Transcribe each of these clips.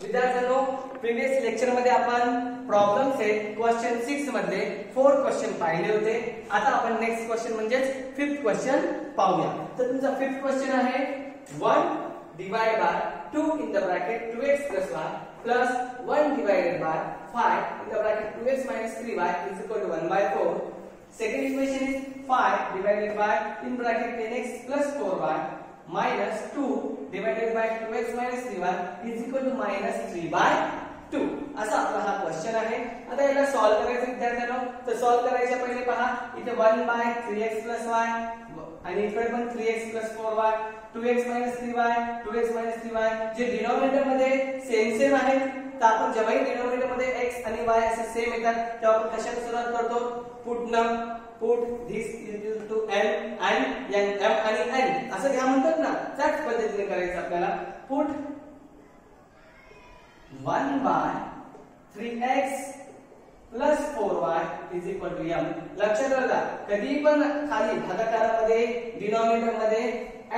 विद्यार्थ्यांनो, previous lecture मध्ये आपण प्रॉब्लेम सेट क्वेश्चन 6 मधले 4 क्वेश्चन पाहिले होते. आता आपण नेक्स्ट क्वेश्चन म्हणजेच 5th क्वेश्चन पाहूया. तर तुमचा 5th क्वेश्चन आहे 1 divided by 2 in the bracket 2x plus y plus 1 divided by 5 in the bracket 2x minus 3y is equal to 1 by 4. Second equation is 5 divided by in bracket 10x plus 4y minus 2 divided by 2x minus 3y is equal to minus 3 by 2. असा आपला हा question आहे. आता याला solve करायचं विद्यार्थ्यांनो. तर solve करायच्या पहिले पहा इथे 1 by 3x y आणि इकडे पण 3x 4y 2x 3y 2x 3y जे डिनॉमिनेटर मध्ये सेम आहे. तर आपण जेव्हाही डिनॉमिनेटर मध्ये x आणि y असे सेम येतात तेव्हा आपण कशाने सुरुवात करतो? Put this is equal to n and m आणि n असं घ्या म्हणतात ना, त्याच पद्धतीने करायचं आपल्याला. Put 1 by 3x plus 4y is equal to m. लक्षात राहा, कधी पण खाली भागाकारामध्ये डिनॉमिनेटर मध्ये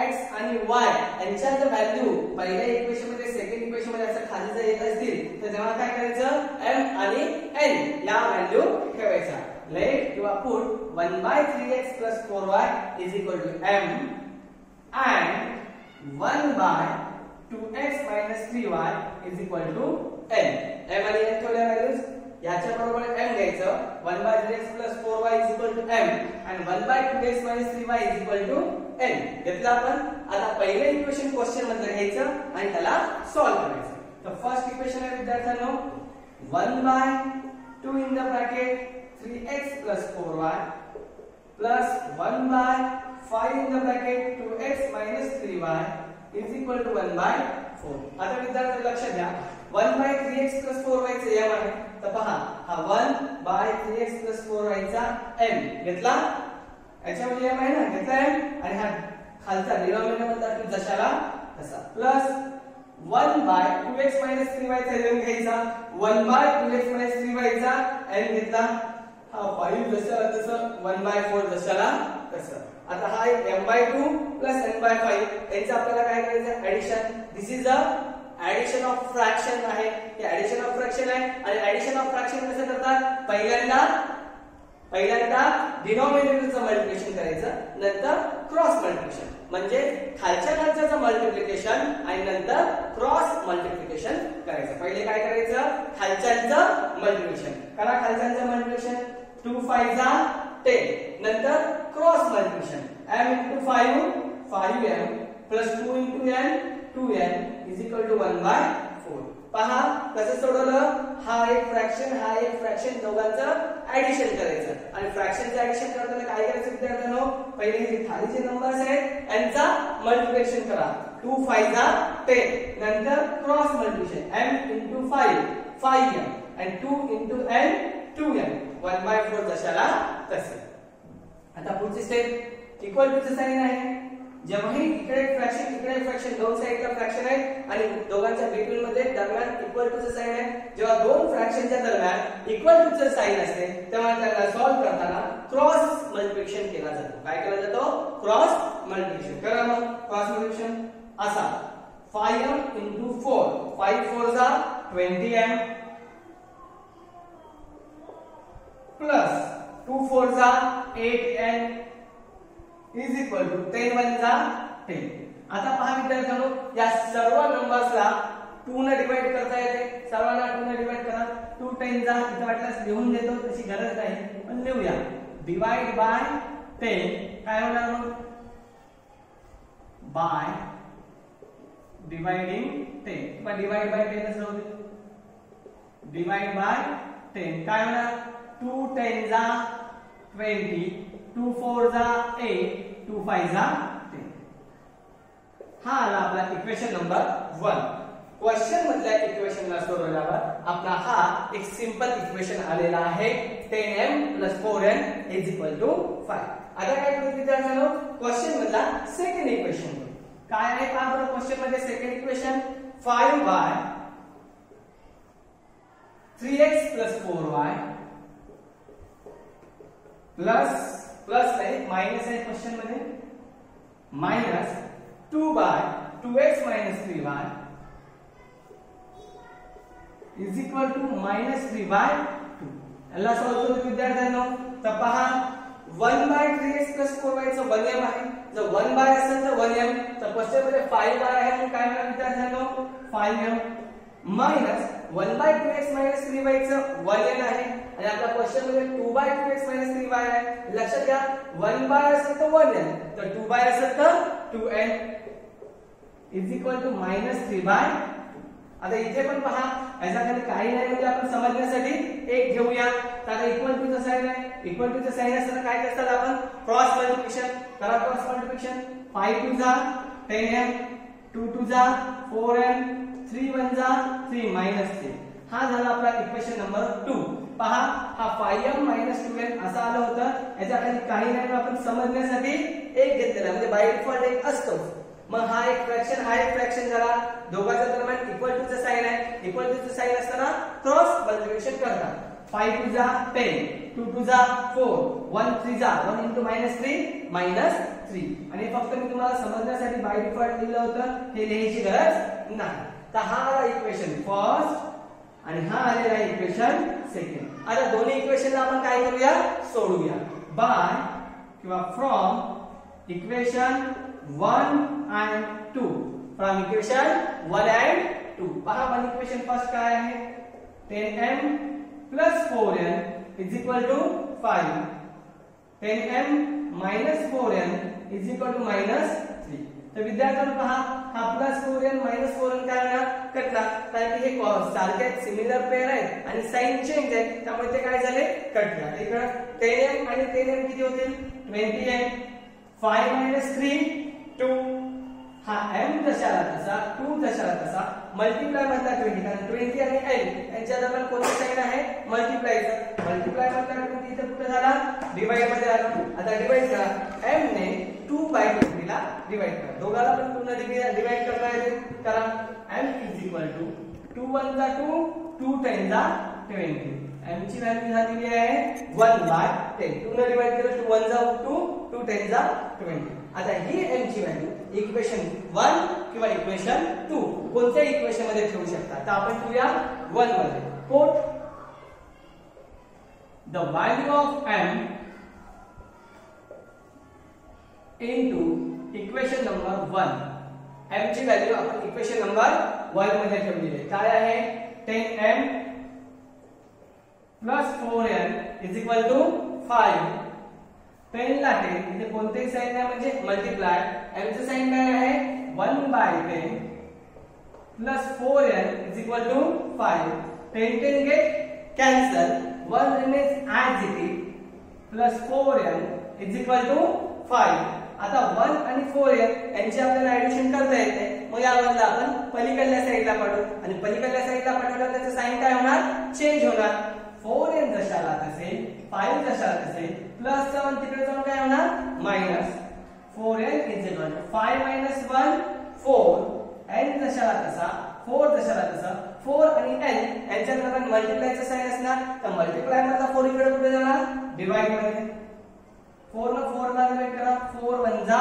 x आणि y यांच्या जर व्हॅल्यू पहिल्या इक्वेशन मध्ये सेकंड इक्वेशन मध्ये असं खाली जर येत असतील तर तेव्हा काय करायचं? m आणि n या व्हॅल्यू ठेवायच्या. Let you put 1 by 3x plus 4y is equal to m and 1 by 2x minus 3y is equal to n. m आणि n ठेवल्या व्हॅल्यूज याच्या बरोबर m घ्यायचं. 1 by 3x plus 4y is equal to m and 1 by 2x minus 3y is equal to n. घेतलं आपण. आता पहिले equation question मध्ये घ्यायचं आणि त्याला सॉल्व करायचं. तर फर्स्ट इक्वेशन आहे विद्यार्थ्यांनो 1 by 2 in the bracket 3x plus 4y plus 1 by 5 in the bracket 2x minus 3y is equal to 1 by 4. आता विद्यार्थी लक्ष द्या, 1 by 3x plus 4y चे m आहे. तर पहा हा 1 by 3x plus 4y चा m घेतला. याच्यामध्ये m आहे ना, घेतला m आणि हा खालचा डिनॉमिनेटर मधला टू जशाला तसा plus 1 by 2x minus 3y चा m घ्यायचा. 1 by 2x minus 3y चा n घेतला. हा 5 जशाला तसं 1 by 4 जशाला तसं. आता हा m by 2 plus n by 5 याचं आपल्याला काय करायचं? Addition. This is a addition of fraction आहे. हे ऍडिशन ऑफ फ्रॅक्शन आहे आणि ऍडिशन ऑफ फ्रॅक्शन कसं करतात? पहिल्यांदा डिनॉमिनेटरचं मल्टिप्लिकेशन करायचं, नंतर क्रॉस मल्टिप्लिकेशन म्हणजे खालच्याचं मल्टिप्लिकेशन आणि नंतर क्रॉस मल्टिप्लिकेशन करायचं. पहिले काय करायचं? खालच्याचं मल्टिप्लिकेशन करा. खालच्याचं मल्टिप्लिकेशन 2 5 जा 10. नंतर cross multiplication m into 5m plus 2 into n 2n is equal to 1 by 4. पहा कसं सोडवलं. हा एक फ्रॅक्शन दोघांचं ऍडिशन करायचं आणि फ्रॅक्शनचं ऍडिशन करताना काय करायचं विद्यार्थ्यांनो? पहिले जे खालीचे नंबर्स आहेत यांचा मल्टिप्लिकेशन करा. 2 5 जा 10. नंतर cross multiplication m into 5m and 2 into n 2n 1 by 4 जशाला तसे. आता पुढची स्टेप इक्वल टू चं साइन आहे. जेव्हाही इकडे फ्रॅक्शन दोन साइडला फ्रॅक्शन आहे आणि दोघांच्या बिटवीन मध्ये दरम्यान इक्वल टू चं साइन आहे. जेव्हा दोन फ्रॅक्शनच्या दरम्यान इक्वल टू चं साइन असते तेव्हा त्याला सॉल्व करताना क्रॉस मल्टिप्लिकेशन केला जातो. काय केला जातो? Cross multiplication. करा मग क्रॉस मल्टिप्लिकेशन असा 5m into 4 5 4 जा 20m plus 2 4 जा 8n is equal to 10 1 जा 10. आता पहा विद्यार्थ्यांनो, या सर्व नंबर्सला 2 ने डिवाइड करता येते. सर्वांना 2 ने डिवाइड करा. 2 10 जा इथे वाटल्यास लिहून देतो, तशी गरज नाही पण लिहूया. डिवाइड बाय 10 काय होणार मग? बाय डिवाइडिंग 10 किंवा डिवाइड बाय 10 असं होते. डिवाइड बाय 10 काय होणार? 2 10 जा 20 2 4 जा 8 2 5 जा 10. हा आला आपला इक्वेशन नंबर 1. क्वेश्चन मधल्या इक्वेशनला सोडवल्यावर आपला हा एक सिंपल इक्वेशन आलेला आहे 10m plus 4n is equal to 5. आता काय करू विद्यार्थ्यांनो? क्वेश्चन मधला सेकंड इक्वेशन काय आहे? पहा बरं क्वेश्चन मध्ये second equation 5 by 3x plus 4y plus नाही माइनस आहे क्वेश्चन मध्ये minus 2 by 2x minus 3y is equal to -3/2. याला सॉल्व्ह करू विद्यार्थ्यांनो. तर पहा 1/3x + 4y चं 1m आहे. जर 1 बाय असेल तर 1m, तर क्वेश्चन मध्ये 5 बाय आहे म्हणून काय होणार विद्यार्थ्यांनो 5m मायनस 1/2x - 3y चं 1n आहे आणि आपल्या क्वेश्चन मध्ये 2/2x - 3y आहे. लक्षात घ्या 1 बाय असेल तर 1n, तर 2 बाय असेल तर 2n इज इक्वल टू -3/2. आता इथे पण पहा याचा खाली काही नाही म्हणजे आपण समजण्यासाठी एक घेऊया. तर आता इक्वल टू चं साइन आहे. इक्वल टू चं साइन असताना काय करतात आपण क्रॉस मल्टिप्लिकेशन करा. क्रॉस मल्टिप्लिकेशन 5 2 जा 10m 2 2 जा 4m 3 1 जा 3 -3. हा झाला आपला इक्वेशन नंबर 2. पहा हा 5m - 2n असं आलं होतं. याच्या खाली काही नाही आपण समजण्यासाठी एक घेतलेला म्हणजे बाय डिफॉल्ट एक असतो. मग हा एक फ्रॅक्शन झाला. दोघांच्या दरम्यान इक्वल टू चं साइन आहे. इक्वल टू चं साइन असताना क्रॉस मल्टिप्लिकेशन करतात. 5 2 जा 10 2 2 जा 4 1 3 जा 1 * -3 आणि फक्त मी तुम्हाला समजण्यासाठी बाय डिफॉल्ट लिहिलं होतं. हे लिहायची गरज नाही. तर हा आला इक्वेशन फर्स्ट आणि हा आलेला इक्वेशन सेकंड. आता दोन्ही इक्वेशनला आपण काय करूया सोडवूया. बाय किंवा from equation 1 and 2. From equation 1 and 2. पहा वन इक्वेशन फर्स्ट काय आहे 10m + 4n is equal to 5. 10m - 4n is equal to -3. तर विद्यार्थ्यांनो पहा हा +4n - 4n काय होणार कटला. कारण की हे सारखे सिमिलर पेअर आहेत आणि साइन चेंज आहे त्यामुळे ते काय झाले कटला. इकडे 10m आणि 10m किती होतील 20m. 5 - 3 2. हा m दशाला तसा 2 दशाला तसा मल्टिप्लाय मधला 20 कारण 20 आणि n यांच्या दरम्यान कोणतं साइन आहे मल्टिप्लायचं. मल्टिप्लाय मधला 20 इथे कुठे झाला डिवाइड मध्ये आला. आता डिवाइड करा m ने 2/20 ला डिवाइड करा. दोघाला पण पूर्ण डिवाइड करता येते. करा m इज इक्वल टू 2 1 जा 2 2 10 जा 20. m ची व्हॅल्यू झालेली आहे 1/10. 2 ने डिवाइड केलं 2 1 जा 2 2 10 जा 20. आता ही m ची व्हॅल्यू इक्वेशन 1 किंवा इक्वेशन 2 कोणत्या इक्वेशन मध्ये ठेवू शकता. तर आपण ठेवूया 1 मध्ये. Put the value of m into equation number 1. m ची व्हॅल्यू आपण इक्वेशन नंबर 1 मध्ये ठेवलेली आहे. काय आहे 10m + 4n is equal to 5. 10 ला 10 इथे कोणतेही साइन नाही म्हणजे मल्टिप्लाय. m चं साइन काय आहे 1/10 + 4n is equal to 5. 10 10 get cancel 1 remains as it is + 4n is equal to 5. आता 1 आणि 4n यांची आपल्याला ऍडिशन करता येते. मग यावरला आपण पलीकडल्या साइडला पाडू आणि पलीकडल्या साइडला पाठवल्यावर त्याचं साइन काय होणार चेंज होणार. 4n दशाला तसे 5 दशाला तसे +7 तिकडे जाऊन काय होणार minus. 4n is equal to 5 - 1 4. n दशाला तसा 4 दशाला तसा 4 आणि n यांच्या दरम्यान मल्टिप्लायचं साइन असणार. तर मल्टिप्लाय मधला 4 इकडे कुठे जाणार डिवाइड मध्ये. 4 ने 4 ला डिवाइड करा 4 1 जा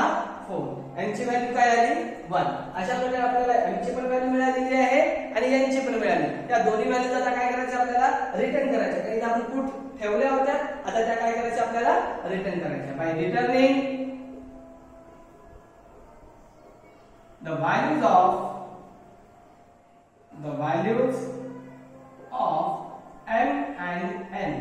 4. n ची व्हॅल्यू काय आली 1. अशा प्रकारे आपल्याला m ची पण व्हॅल्यू मिळालेली आहे आणि n ची पण मिळाली. त्या दोन्ही व्हॅल्यूज आता काय करायचं आपल्याला रिटर्न करायच्या. काही आपण पुट ठेवल्या होत्या आता त्या काय करायच्या आपल्याला रिटर्न करायच्या. By returning the values of m and n.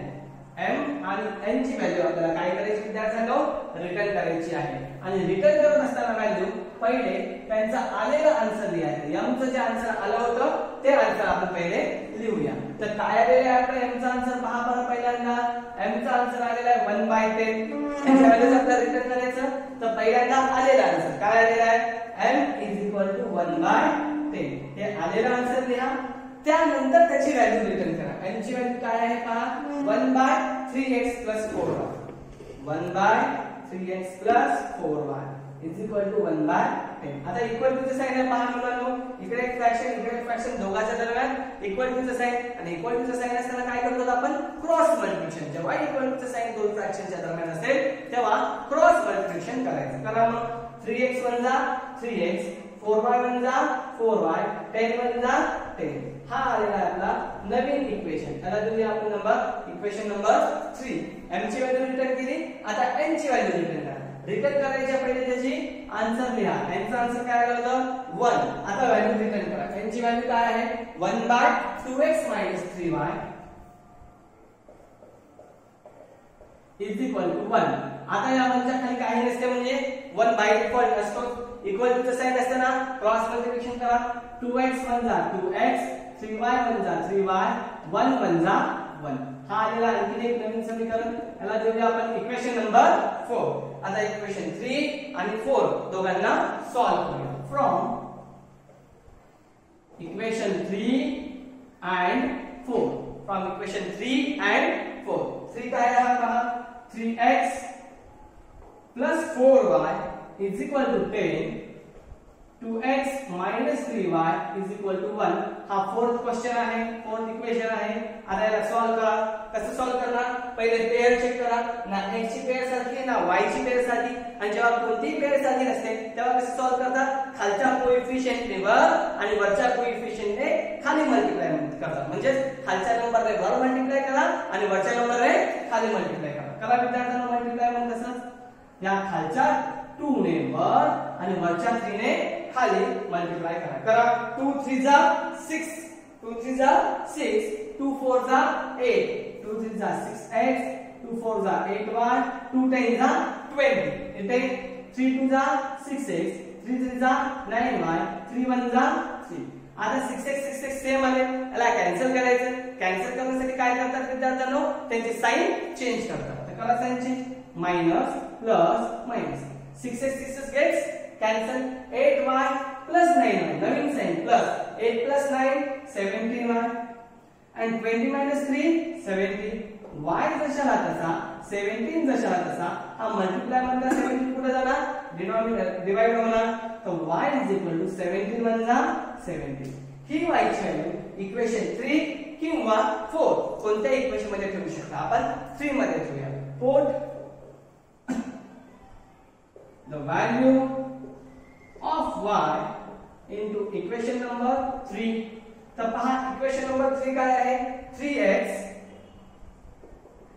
m आणि n ची व्हॅल्यू आपल्याला काय करायची विद्यार्थ्यांनो रिटर्न करायची आहे. आणि रिटर्न करत असताना व्हॅल्यू पहिले त्यांचा आलेला आन्सर लिहायचा. m चं जे आन्सर आलं होतं ते आन्सर आपण पहिले लिहूया. तर काय आलेलं आहे आपलं m चा आन्सर पहा बरं. पहिल्यांदा m चा आन्सर आलेला आहे 1/10. त्याच्या व्हॅल्यूज आपल्याला रिटर्न करायचं. तर पहिल्यांदा आलेला आन्सर काय आलेला आहे m इज इक्वल टू 1/10. हे आलेला आन्सर लिहा. त्यानंतर त्याची व्हॅल्यू रिटर्न करा. m ची व्हॅल्यू काय आहे पहा 1/3x + 4y. 1/3x + 4y is equal to 1/10. आता इक्वल टू चं साइन आहे पहा मुलांनो. इकडे एक फ्रॅक्शन इकडे एक फ्रॅक्शन दोघांच्या दरम्यान इक्वल टू चं साइन आणि इक्वल टू चं साइन असताना काय करतो आपण क्रॉस मल्टिप्लिकेशन. जेव्हा इक्वल टू चं साइन दोन फ्रॅक्शनच्या दरम्यान असेल तेव्हा क्रॉस मल्टिप्लिकेशन करायचं. करा मग 3x 1 जा 3x 4y 1 जा 4y 10 1 जा 10. हा आलेला आहे आपला नवीन इक्वेशन, त्याला देऊया आपण नंबर इक्वेशन नंबर 3. m ची व्हॅल्यू रिटर्न केली, आता n ची व्हॅल्यू रिटर्न करा. रिटर्न करायच्या पहिले त्याची आन्सर लिहा. n चा आन्सर काय आलं होतं 1. आता व्हॅल्यू रिटर्न करा. n ची व्हॅल्यू काय आहे 1/2x 3y is equal to 1. आता या 1 च्या खाली काही नसते म्हणजे 1 बाय डिफॉल्ट असतो. इक्वल टू चं साइन असते ना, क्रॉस मल्टिप्लिकेशन करा. 2x 1 जा 2x, 3y 1 जा 3y, 1 1 जा 1. हा आलेला आणखी एक नवीन समीकरण, याला देऊया आपण इक्वेशन नंबर 4. आता इक्वेशन 3 आणि 4 दोघांना सॉल्व्ह करूया. From equation 3 and 4, from equation 3 and 4. 3 काय आहे पहा, 3x plus 4y is equal to 10. 2x minus 3y is equal to 1. हा फोर्थ क्वेश्चन आहे, फोर्थ इक्वेशन आहे. आता याला सॉल्व्ह करा. कसं सॉल्व्ह करणार, पहिले पेयर चेक करा. ना x ची पेयर सारखी ना y ची पेयर सारखी, आणि जेव्हा कोणतीही पेयर सारखी नसते तेव्हा कसं सॉल्व्ह करतात, खालच्या कोएफिशिएंटने वर आणि वरच्या कोएफिशिएंटने खाली मल्टिप्लाय करतात. म्हणजे खालच्या नंबरने वर मल्टिप्लाय करा आणि वरच्या नंबरने खाली मल्टिप्लाय करा. करा विद्यार्थ्यांना मल्टिप्लाय मग कसं, या खालच्या 2 ने वर आणि वरच्या 3 ने खाली मल्टिप्लाय करा. करा. 2 3 जा 6, 2 3 जा 6, 2 4 जा 8, 2 3 जा 6x, 2 4 जा 8y, 2 10 जा 20. इथे 3 2 जा 6x, 3 3 जा 9y, 3 1 जा 3. आता 6x 6x सेम आले, याला कॅन्सल करायचं. कॅन्सल करण्यासाठी काय करतात विद्यार्थ्यांनो, त्यांची साइन चेंज करतात. तर करा sign change, minus plus minus. 6x 6x gets cancel. 8y plus 9y, नवीन sign plus 8 plus 9 17y and 20 minus 3 17. y जशाला तसा 17 जशाला तसा हा मल्टिप्लाय मधला 17 कुठे जाणार, डिनॉमिनेटर डिवाइड होणार. तर y is equal to 17 1 17. He y ची व्हॅल्यू इक्वेशन 3 किंवा 4 कोणत्या इक्वेशन मध्ये ठेवू शकता आपण, 3 मध्ये ठेवूया. Put the value of y into equation number 3. तर पहा इक्वेशन नंबर 3 काय आहे, 3x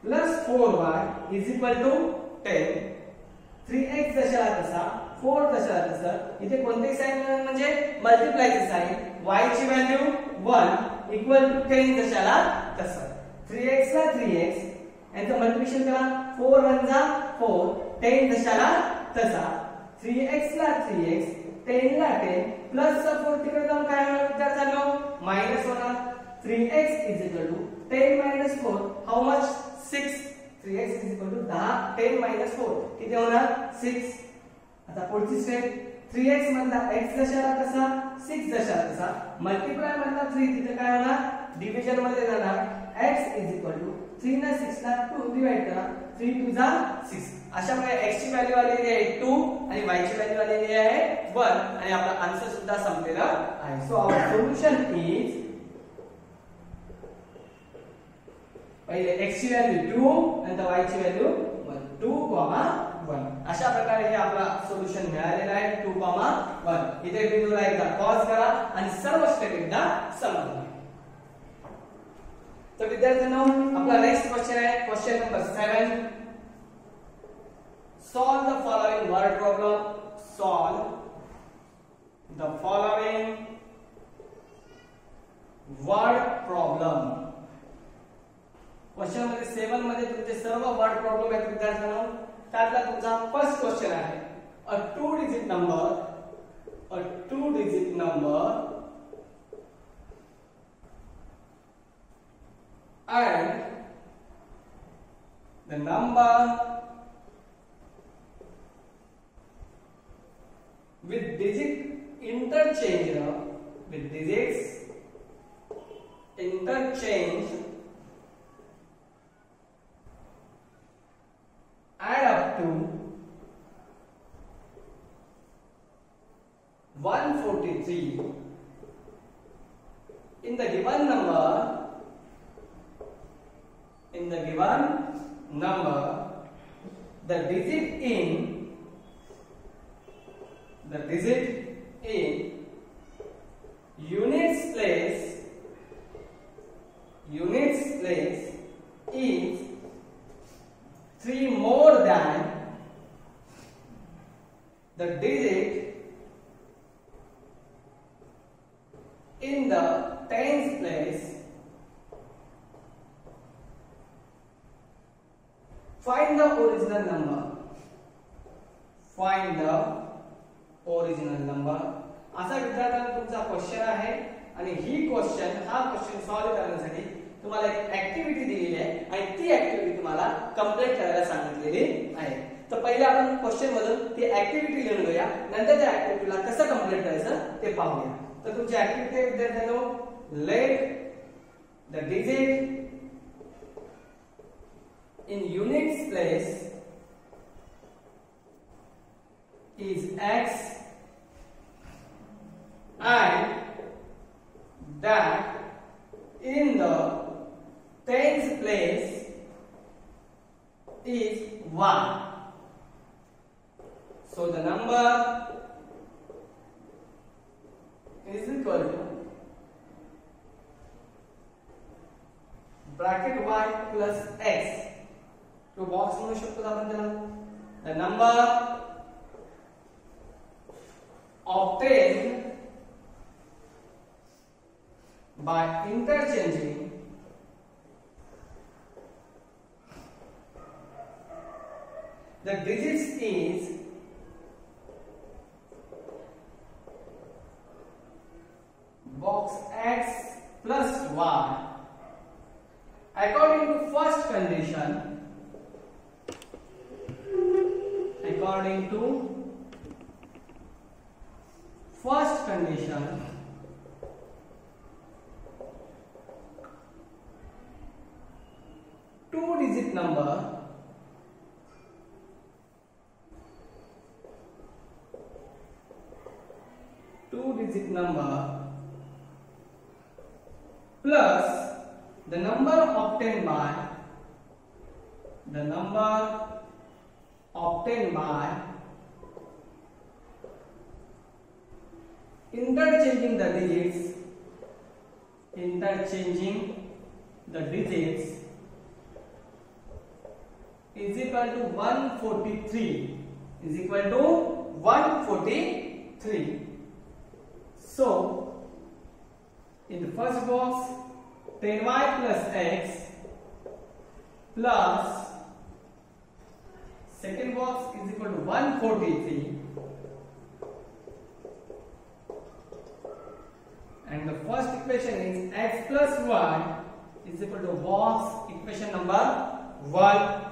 plus 4y is equal to 10. 3x जशाला तसा 4 तशाला तसं. इथे कोणते साइन म्हणजे मल्टिप्लायचे साइन. y ची व्हॅल्यू 1 इक्वल टू 10 जशाला तसं. 3x ला 3x यांचं मल्टिप्लिकेशन करा. 4 1 जा 4, 10 जशाला तसा. 3x ला 3x, 10 ला 10, प्लस चा 4 तिकडे जाऊन काय होणार विद्यार्थ्यांनो, मायनस होणार. 3x is equal to 10 minus 4, how much 6. 3x is equal to 10 minus 4 किती होणार 6. आता पुढची स्टेप, 3x मधला x जशाला तसा 6 जशाला तसा, मल्टिप्लाय मधला 3 तिथे काय होणार, डिव्हिजन मध्ये जाणार. x is equal to 3 ना 6 ला 2 डिवाइड करा, 3 2 जा 6. अशा प्रकारे x ची व्हॅल्यू आलेली आहे 2 आणि y ची व्हॅल्यू आलेली आहे 1 आणि आपला आन्सर सुद्धा संपलेला आहे. सो आवर सोल्युशन इज, पहिले x ची व्हॅल्यू 2 नंतर y ची व्हॅल्यू 1, 2, 1. अशा प्रकारे हे आपला सोल्युशन मिळालेला आहे 2, 1. इथे बिंदूला एकदा पॉज करा आणि सर्व स्टेप एकदा समजून घ्या. तर विद्यार्थ्यांनो आपला नेक्स्ट क्वेश्चन आहे question number 7. Solve the following word problem. Solve the following word problem. Question मध्ये 7 मध्ये तुमचे सर्व वर्ड प्रॉब्लेम आहेत विद्यार्थ्यांनो. त्यातला तुमचा फर्स्ट क्वेश्चन आहे, a two digit number and the number with digit interchange add up to 143 in the given number the digit in units place tens place, find the original number. Find the original number. असा विद्यार्थ्यांना तुमचा question आहे आणि हा question solve करण्यासाठी तुम्हाला एक activity दिलेली आहे आणि ती ऍक्टिव्हिटी तुम्हाला कंप्लीट करायला सांगितलेली आहे. तर पहिले आपण क्वेश्चन मधून ती ऍक्टिव्हिटी लिहून घेऊया, नंतर त्या ऍक्टिव्हिटीला कसं कंप्लीट करायचं ते पाहूया. तर तुमची ऍक्टिव्हिटी आहे विद्यार्थ्यांनो, let the digit in units place is x and that in the tens place is 1. So the number is equal to bracket y plus x. तो बॉक्स म्हणू शकतो आपण त्याला. The number obtained by interchanging the digits is box x plus y according to first condition. According to first condition, two-digit number plus the number obtained by interchanging the digits is equal to 143. So in the first box 10y plus x plus second box is equal to 143 and the first equation is x plus y is equal to box equation number 1.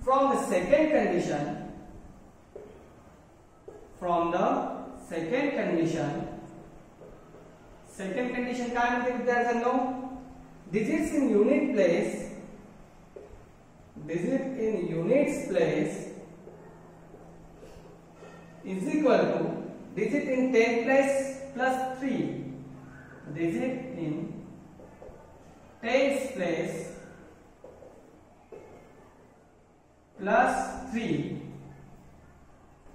From the second condition काय म्हणते विद्यार्थ्यांनो, digits in units place is equal to digit in 10 place plus 3. Digit in tens place plus 3.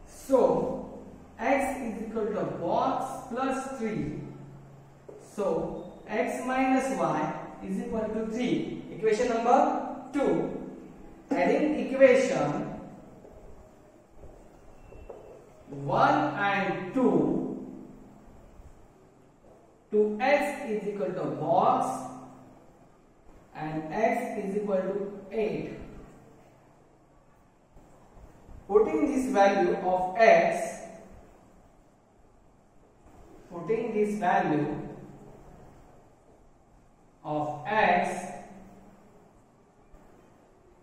So x is equal to box plus 3. So x minus y is equal to 3. Equation number 2. Adding equation 1 and 2 to x is equal to box and x is equal to 8. Putting this value of x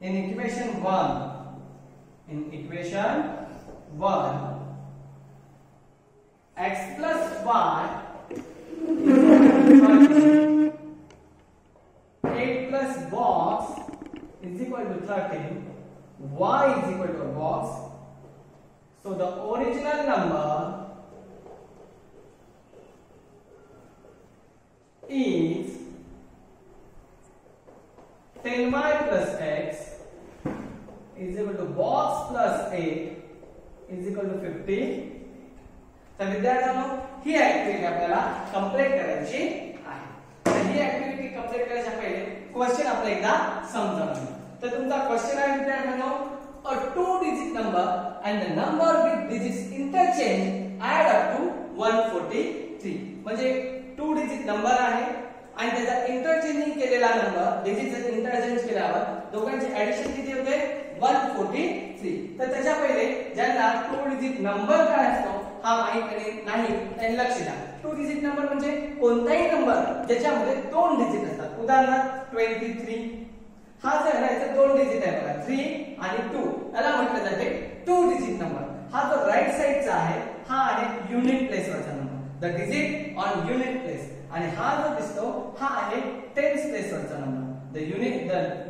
in equation 1, x plus y is 8 plus box is equal to 13, y is equal to a box. So the original number is 10y plus x is equal to box plus 8 is equal to 50. तर विद्यार्थ्यांनो ही activity आपल्याला complete करायची आहे. तर ही activity complete करायच्या पहिले question आपल्याला एकदा समजावून घेऊ. तर तुमचा क्वेश्चन आहे विद्यार्थ्यांनो, a two-digit number and the number with digits interchange add up to 143. म्हणजे 2 डिजिट नंबर आहे आणि त्याचा इंटरचेंजिंग केलेला नंबर डिजिट इंटरचेंज केल्यावर दोघांची ऍडिशन किती होते 143. तर त्याच्या पहिले ज्यांना 2 डिजिट नंबर काय असतो हा माहित नाही त्यांनी लक्ष द्या. 2 डिजिट नंबर म्हणजे कोणताही नंबर ज्याच्यामध्ये 2 डिजिट असतात. उदाहरणार्थ 23 हा जो आहे ना याचा 2 डिजिट आहे बघा 3 आणि 2 याला म्हटलं जाते 2 डिजिट नंबर. हा जो राईट साइडचा आहे हा आहे युनिट प्लेस वरचा number the digit on unit place आणि हा जो दिसतो हा आहे टेन्स प्लेस वरचा number the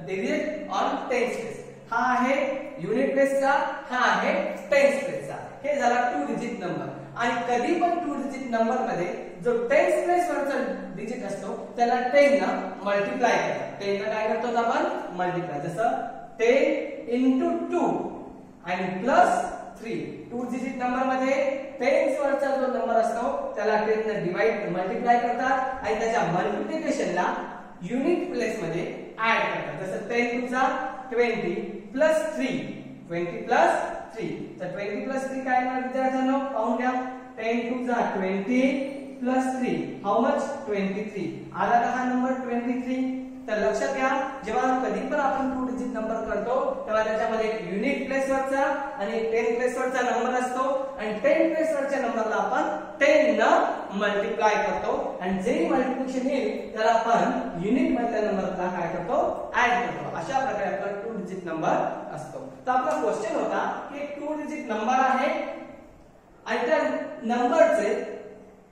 digit on tense place. हा आहे युनिट प्लेसचा हा आहे टेन्स प्लेसचा. हे झाला 2 डिजिट नंबर. आणि कधी पण 2 डिजिट नंबर मध्ये जो टेन्स प्लेस वरचा डिजिट असतो त्याला 10 न मल्टिप्लाय करतात. 10 न काय करतो आपण मल्टिप्लाय. जसं 10 into 2 आणि प्लस 3. 2 डिजिट नंबर मध्ये टेन्स वरचा जो नंबर असतो त्याला 10 ने डिवाइड मल्टिप्लाय करतात आणि त्याच्या मल्टिप्लिकेशनला युनिट प्लेस मध्ये ऍड करतात. जसं 10 टू चा 20 प्लस 3 20 प्लस 3. तर 20 प्लस 3 काय येणार विद्यार्थ्यांनो पाहून घ्या. 10 टू चा 20 प्लस 3 हाऊ मच 23. आला का हा नंबर 23. तर लक्षात घ्या जेव्हा कधी पण आपण 2 डिजिट नंबर करतो तेव्हा त्याच्यामध्ये एक युनिट प्लेस वरचा आणि 10 प्लेस वरचा नंबर असतो आणि 10 प्लेस वरच्या नंबरला आपण 10 न मल्टिप्लाय करतो आणि जे मल्टिप्लिकेशन येईल त्याला आपण युनिट मधल्या नंबरला काय करतो ऍड करतो. अशा प्रकारे आपला 2 डिजिट नंबर असतो. तर आपला क्वेश्चन होता की 2 डिजिट नंबर आहे आणि त्या नंबरचे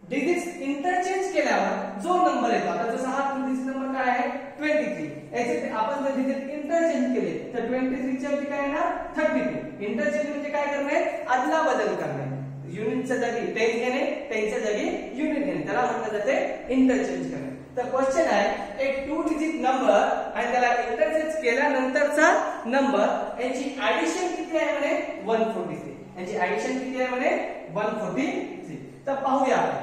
डिजिट्स इंटरचेंज केल्यावर जो नंबर येतो आता जसा हा 2 डिजिट नंबर काय आहे 23. याचे आपण जर डिजिट इंटरचेंज केले तर 23 च्या ऐवजी काय येणार 32. इंटरचेंज म्हणजे काय करणे अदला बदल करणे. युनिटच्या जागी 10 घेणे 10 च्या जागी युनिट घेणे त्याला म्हटलं जाते इंटरचेंज करणे. तर क्वेश्चन आहे एक 2 डिजिट नंबर आणि त्याला इंटरचेंज केल्यानंतरचा नंबर यांची ऍडिशन किती आहे म्हणे 143. यांची ऍडिशन किती आहे म्हणे 143. तर पाहूया आपण.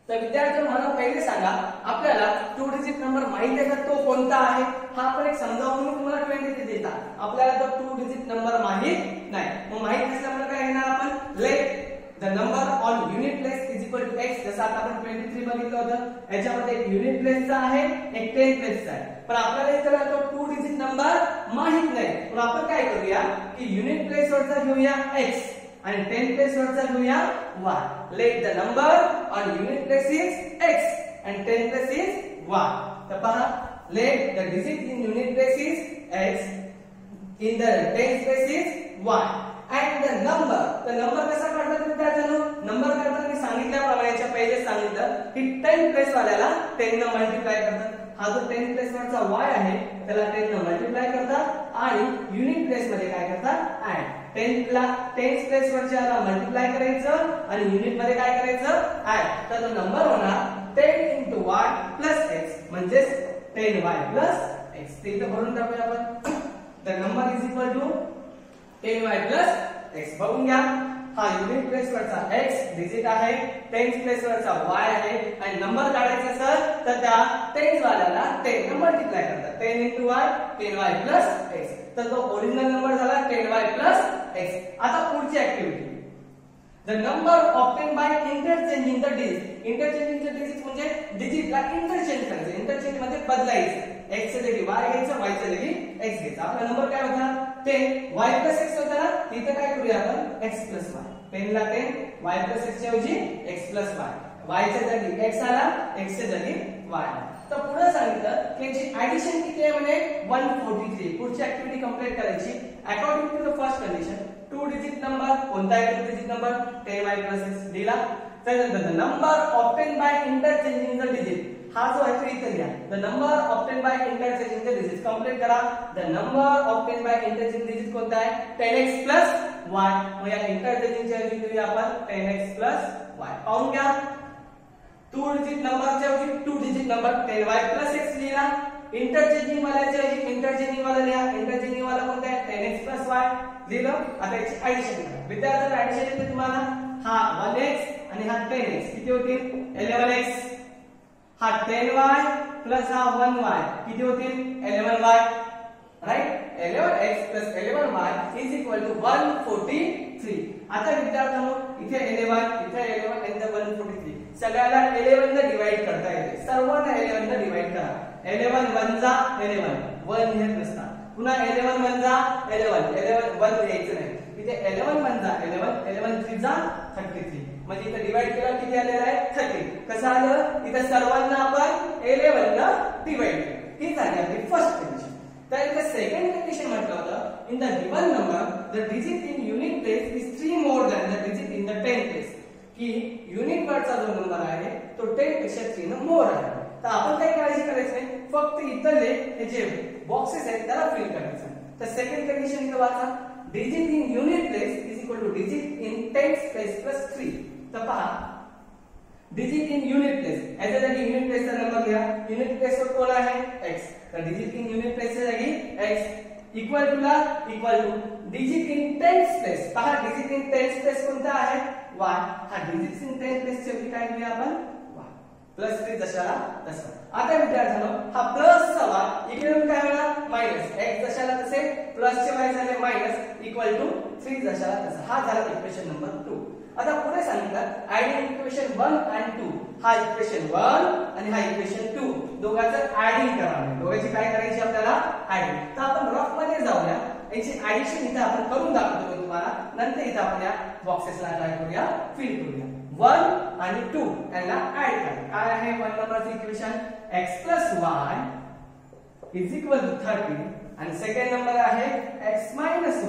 तर विद्यार्थ्यांनो मला पहिले सांगा आपल्याला 2 डिजिट नंबर माहित आहे का तो कोणता आहे. हा आपण एक समजावून मी तुम्हाला 23 देता. आपल्याला तो 2 डिजिट नंबर माहित नाही. मग माहित नसल्यामुळे काय घेणार आपण let the number on unit place is equal to x. जसं आता आपण 23 बघितलं होतं याच्यामध्ये एक युनिट प्लेसचा आहे एक 10 प्लेसचा आहे. पण आपल्याला इथे तो 2 डिजिट नंबर माहित नाही. पण आपण काय करूया की युनिट प्लेस वरचा घेऊया x आणि 10 प्लेस वरचा घेऊया y. Late the number on unit place is x and 10 place is y. तर पहा let the digit in unit place is x in the 10 place is y and the number कसा काढतात विद्यार्थ्यांनो. Number काढताना मी सांगितल्याप्रमाणे याच्या पहिले सांगितलं की 10 प्लेस वाल्याला 10 न मल्टिप्लाय करतात. हा जो 10 प्लेस वरचा y आहे त्याला 10 न मल्टिप्लाय करतात आणि युनिट प्लेस मध्ये काय करतात ऍड. 10 प्लेस वरच्याला मल्टिप्लाय करायचं आणि युनिट मध्ये काय करायचं ऍड. तर तो नंबर होणार 10 into y plus x म्हणजे 10y plus x. ते इथं भरून टाकूया आपण. The number is equal to 10y plus x. बघून घ्या हा युनिट प्लेस वरचा x डिजिट आहे 10 प्लेस वरचा y आहे आणि नंबर काढायचा सर तर त्या 10 वाल्याला 10 ने मल्टिप्लाय करतात. 10 into y 10y plus x. तर तो ओरिजिनल नंबर झाला 10y plus x. आता पुढची activity the number obtain by interchanging the digit. Interchanging the digit म्हणजे डिजिटला इंटरचेंज करायचं. इंटरचेंज म्हणजे बदलायचं. x च्या जागी y घ्यायचं y च्या जागी x घ्यायचं. आपला नंबर काय होता 10 y plus x होता ना. इथे काय करूया आपण x plus y. 10 ला 10 y plus x च्या ऐवजी x plus y. y च्या जागी x आला x च्या जागी y आला. तर पुढे सांगितलं की याची ऍडिशन किती आहे म्हणे 143. पुढची ऍक्टिव्हिटी कंप्लीट करायची. According to the first condition 2 digit number कोणता आहे 2 digit number 10y plus x दिला. त्यानंतर the number obtain by interchanging the digit. हा जो आहे तो इथे घ्या. The number obtain by interchanging the digit complete करा. The number obtain by interchanging digit कोणता आहे 10x plus y. मग या इंटरचेंजिंगच्या ऐवजी घेऊया आपण 10x plus y. पाहून घ्या 2 डिजिट नंबरच्या ऐवजी 2 digit number 10y plus x लिहिला. इंटरचेंजिंग वाल्याच्या ऐवजी इंटरचेंजिंग वाला लिहा. इंटरचेंजिंग वाला कोणता आहे 10x plus y लिहिलं. आता याची ऍडिशन करा. विद्यार्थ्यांना ऍडिशन येते तुम्हाला. हा 1x आणि हा 10x किती होतील 11x. हा 10y प्लस हा 1y किती होतील 11y. Right 11x plus 11y is equal to 143. आता विद्यार्थ्यांनो इथे 11 इथे 11 and 143 सगळ्याला 11 ने डिवाइड करता येते सर्वांना 11 ने डिवाइड करा 11 1 जा 11 1 लिहित नसता पुन्हा 11 1 जा 11 11 1 लिहायचं नाही इथे 11 1 जा 11 11 3 जा 33 म्हणजे इथे डिवाइड केला किती आलेला आहे 30 कसं आलं इथे सर्वांना आपण 11 ने डिवाइड केलं ही झाली आपली फर्स्ट कंडिशन तर इथे सेकंड कंडिशन म्हटलं होतं in the given number the digit in unit place is 3 more than the digit in the 10 place की युनिट वरचा जो नंबर आहे तो 10 पेक्षा 3 मोर आहे तर आपण काही काळजी करायची नाही फक्त इथले हे जे बॉक्सेस आहेत त्याला फिल करायचं तर सेकंड कंडिशन इथे वाचा digit in unit place is equal two digit in 10 place plus 3 तर पहा डिजिट इन युनिट प्लेस याच्या जागी युनिट प्लेसचा नंबर लिहा युनिट प्लेसवर कोण आहे x तर डिजिट इन युनिट प्लेसच्या जागी x इक्वल टू ला equal two digit in 10 place पहा डिजिट इन 10 प्लेस कोणता आहे y हा डिजिट इन 10 प्लेस चे काय लिहा आपण y प्लस 3 जशाला तसा आता विद्यार्थ्यांनो हा प्लस चा y इकडे काय होणार मायनस x जशाला तसे प्लस चे y झाले मायनस इक्वल टू 3 जशाला तसा हा झाला इक्वेशन नंबर 2 आता पुढे सांगितलं ऍडिंग इक्वेशन 1 and 2 हा इक्वेशन 1 आणि हा इक्वेशन 2 दोघांचं ऍडिंग करावं दोघांची काय करायची आपल्याला ऍडिंग तर आपण रफ मध्ये जाऊया याची ऍडिशन इथे आपण करून दाखवतो तुम्हाला नंतर इथे आपण या बॉक्सेसला काय करूया फिल करूया 1 आणि 2 यांना ऍड करा काय आहे 1 नंबरचं equation x + y is equal to 30 आणि सेकंड नंबर आहे x -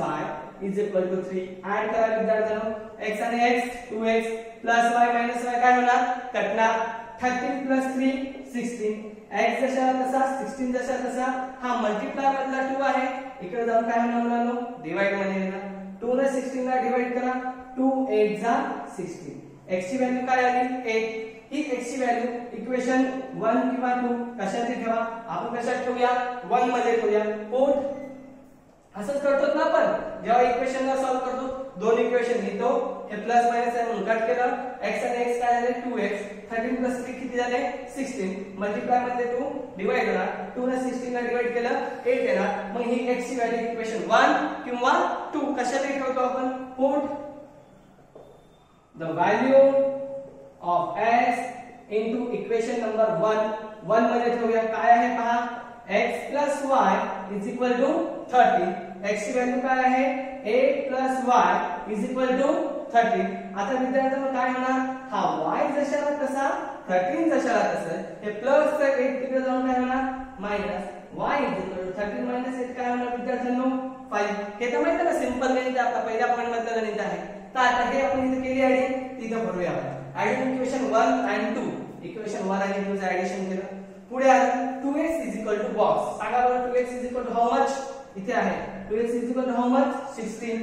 y is equal to 3 add करा विद्यार्थ्यांनो x आणि x 2x plus y minus y काय होणार कटणार 13 प्लस 3 16 x जसा तसा 16 जसा तसा हा मल्टिप्लाय मधला 2 आहे इकडे जाऊन काय होणार मुलांनो डिवाइड मध्ये येणार 2 ने 16 ला डिवाइड करा 2 8 जा 16 x ची व्हॅल्यू काय आली 8 ही x ची व्हॅल्यू इक्वेशन 1 किंवा 2 कशात ठेवा आपण कशात ठेवूया 1 मध्ये ठेवूया पोट असंच करतो ना आपण जेव्हा इक्वेशन ला सॉल्व करतो दोन इक्वेशन लिहितो हे प्लस मायनस आहे म्हणून कट केलं x आणि x काय झाले 2x 13 प्लस 3 किती झाले 16 मल्टिप्लाय मध्ये 2 डिवाइड होणार 2 ने 16 ला डिवाइड केलं 8 येणार मग ही x ची व्हॅल्यू इक्वेशन 1 किंवा 2 कशात ठेवतो आपण put the value of x into equation number 1 1 मध्ये ठेवूया काय आहे पहा x + y is equal to 30 x ची व्हॅल्यू काय आहे 8 + y इज इक्वल टू 30 आता विद्यार्थ्यांनो काय होणार हा y जशाला तसा 13 जशाला तसं हे प्लस चे 8 तिकडे जाऊन काय होणार minus y is equal to 13 minus 8 काय होणार विद्यार्थ्यांनो 5 हे तर माहिती आहे ना सिंपल गणित आपला पहिल्या पॉइंट मधलं गणित आहे तर आता हे आपण इथे केली ऍडिंग तिथे भरूया आपण ऍडिंग इक्वेशन 1 and 2 इक्वेशन 1 आणि 2 चं ऍडिशन केलं पुढे आलं 2x is equal to box सांगा बरं 2x is equal to how much इथे आहे 2x is equal to how much 16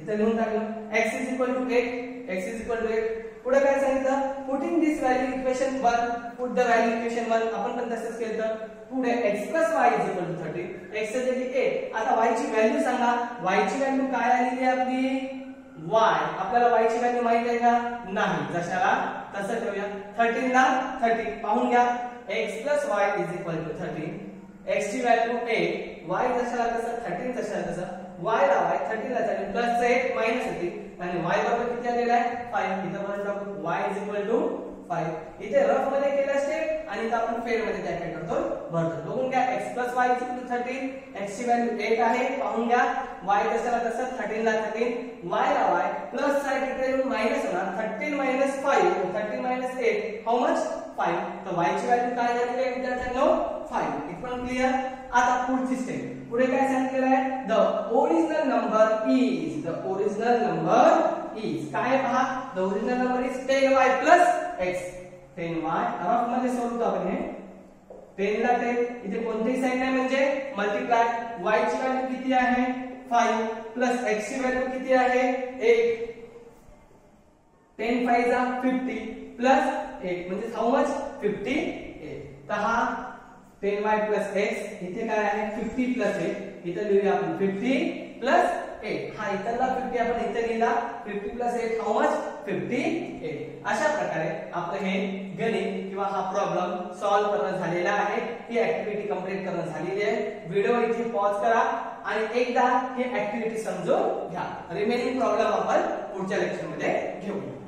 इथे लिहून टाकलं x is equal to 8 x is equal to 8 पुढे काय सांगितलं putting this value equation 1 put the value equation 1 आपण पण तसंच केलं पुढे x + y is equal to 30 x च्या जागी 8 आता y ची व्हॅल्यू सांगा y ची व्हॅल्यू काय आलेली आहे आपली y आपल्याला y ची व्हॅल्यू माहित आहे का नाही जशाला तसं ठेवूया 13 ला 30 पाहून घ्या x + y is equal to 30 x ची व्हॅल्यू 8 y जशाला तसं 13 जशाला तसं y ला y 30 ला 30 प्लस 8 मायनस 8 आणि y बरोबर किती आलेला आहे 5 इथे म्हणून टाकू y इज इक्वल टू 5 इथे रफ मध्ये केलं स्टेप आणि इथे आपण फेर मध्ये त्या काय करतो भरतो बघून घ्या x + y is equal to 13 x ची व्हॅल्यू 8 आहे पाहून घ्या y जशाला तसं 13 ला 13 y ला y प्लस साइड इकडे येऊन मायनस होणार 13 - 5 13 - 8 हाऊ मच 5 तर y ची व्हॅल्यू काय झाली आहे विद्यार्थ्यांनो 5 इथपर्यंत क्लियर आता पुढची स्टेप पुढे काय सांगितलेलं आहे द ओरिजिनल नंबर इज काय पहा the original number is 10y + x 10y rough मध्ये सोडतो आपण हे 10 ला 10 इथे कोणतीही साइन नाही म्हणजे मल्टिप्लाय y ची व्हॅल्यू किती आहे 5 प्लस x ची व्हॅल्यू किती आहे 8 10 5 जा 50 प्लस 8 म्हणजे हाऊ मच 58 तर हा 10y + x इथे काय आहे 50 + 8 इथे लिहूया आपण 50 + 8 हा इथला 50 आपण इथे लिहिला 50 + 8 हाऊ मच 58 अशा प्रकारे आपलं हे गणित किंवा हा प्रॉब्लेम सॉल्व्ह करणं झालेला आहे ही ऍक्टिव्हिटी कंप्लीट करणं झालेली आहे व्हिडिओ इथे पॉज करा आणि एकदा ही ऍक्टिव्हिटी समजून घ्या रिमेनिंग प्रॉब्लेम आपण पुढच्या लेक्चर मध्ये घेऊ ठेवूया.